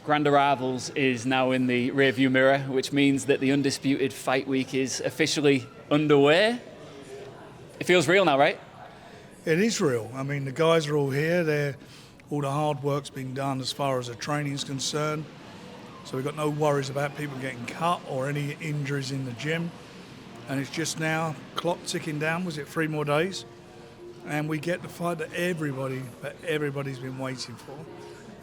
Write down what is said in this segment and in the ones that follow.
Grand Arrivals is now in the rearview mirror, which means that the undisputed fight week is officially underway. It feels real now, right? It is real. I mean, the guys are all here. All the hard work's been done as far as the training is concerned. So we've got no worries about people getting cut or any injuries in the gym. And it's just now, clock ticking down. Was it 3 more days? And we get the fight that everybody's been waiting for,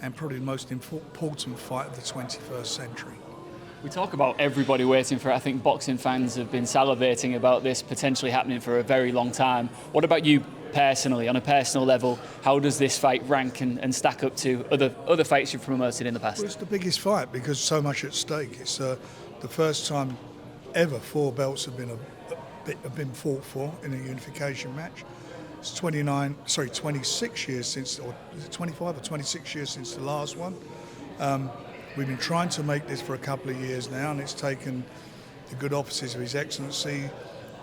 and probably the most important fight of the 21st century. We talk about everybody waiting for it. I think boxing fans have been salivating about this potentially happening for a very long time. What about you personally, on a personal level? How does this fight rank and stack up to other fights you've promoted in the past? Well, it's the biggest fight because so much at stake. It's the first time ever 4 belts have been fought for in a unification match. It's 26 years since, or is it 25 or 26 years since the last one. We've been trying to make this for a couple of years now, and it's taken the good offices of His Excellency,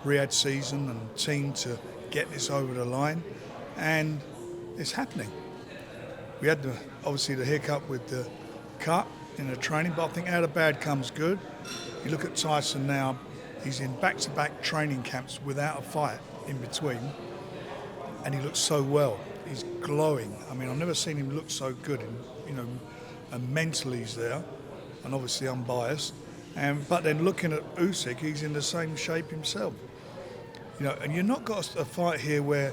Riyadh Season and team to get this over the line, and it's happening. We had obviously the hiccup with the cut in the training, but I think out of bad comes good. You look at Tyson now, he's in back-to-back training camps without a fight in between, and he looks so well. He's glowing. I mean, I've never seen him look so good. And mentally he's there, and obviously unbiased. But then looking at Usyk, he's in the same shape himself. And you've not got a fight here where,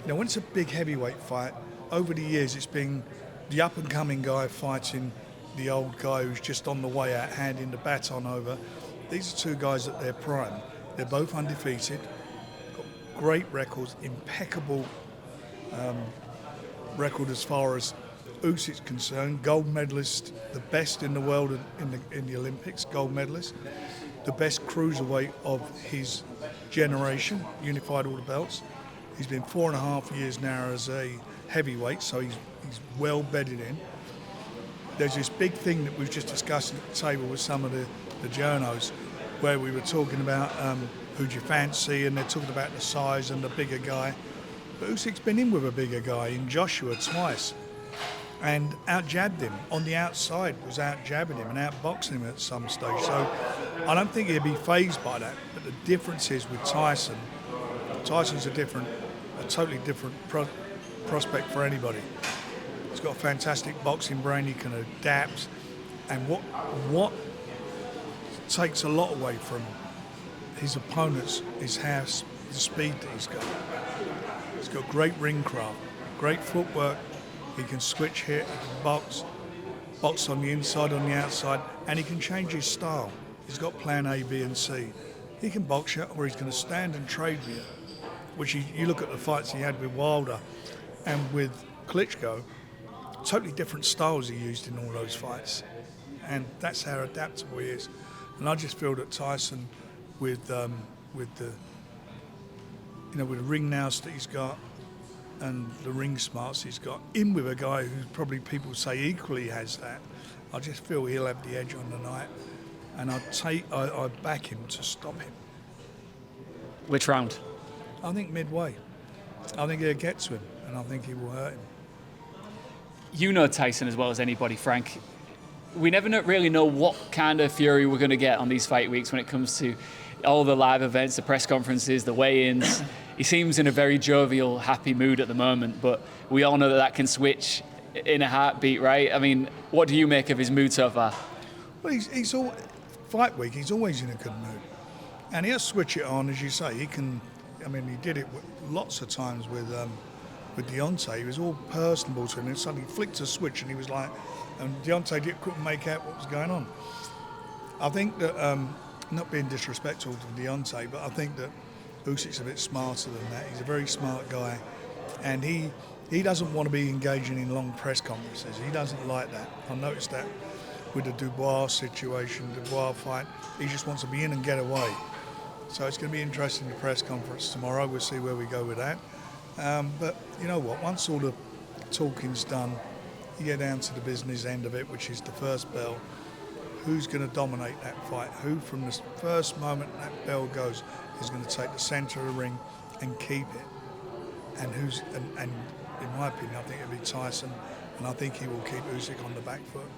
when it's a big heavyweight fight, over the years it's been the up-and-coming guy fighting the old guy who's just on the way out, handing the baton over. These are 2 guys at their prime. They're both undefeated, got great records, impeccable record as far as Usyk's concerned, gold medalist, the best in the world in the Olympics, gold medalist, the best cruiserweight of his generation, unified all the belts. He's been 4.5 years now as a heavyweight, so he's well bedded in. There's this big thing that we've just discussed at the table with some of the journos, where we were talking about who do you fancy, and they're talking about the size and the bigger guy. But Usyk's been in with a bigger guy, in Joshua, twice, and out-jabbed him. On the outside, was out-jabbing him and out-boxing him at some stage. So I don't think he'd be fazed by that. But the difference is with Tyson, Tyson's a totally different prospect for anybody. He's got a fantastic boxing brain, he can adapt. And what takes a lot away from his opponents is the speed that he's got. He's got great ring craft, great footwork. He can switch hit, he can box on the inside, on the outside, and he can change his style. He's got plan A, B, and C. He can box you, or he's going to stand and trade with you, which you look at the fights he had with Wilder and with Klitschko, totally different styles he used in all those fights. And that's how adaptable he is. And I just feel that Tyson, with the ring nous that he's got, and the ring smarts he's got, in with a guy who probably people say equally has that, I just feel he'll have the edge on the night, and I back him to stop him. Which round? I think midway. I think he'll get to him, and I think he will hurt him. You know Tyson as well as anybody, Frank. We never really know what kind of fury we're going to get on these fight weeks when it comes to all the live events, the press conferences, the weigh-ins. He seems in a very jovial, happy mood at the moment, but we all know that can switch in a heartbeat, right? I mean, what do you make of his mood so far? Well, he's all fight week. He's always in a good mood, and he'll switch it on, as you say. He can. I mean, he did it lots of times with Deontay. He was all personable to him, and suddenly flicked a switch, and he was like, and Deontay couldn't make out what was going on. I think that, not being disrespectful to Deontay, but I think that Usyk's a bit smarter than that. He's a very smart guy, and he doesn't want to be engaging in long press conferences. He doesn't like that. I noticed that with the Dubois situation, Dubois fight. He just wants to be in and get away. So it's going to be interesting, the press conference tomorrow. We'll see where we go with that. But you know what? Once all the talking's done, you get down to the business end of it, which is the first bell. Who's going to dominate that fight? Who, from the first moment that bell goes, is going to take the centre of the ring and keep it? And in my opinion, I think it'll be Tyson, and I think he will keep Usyk on the back foot.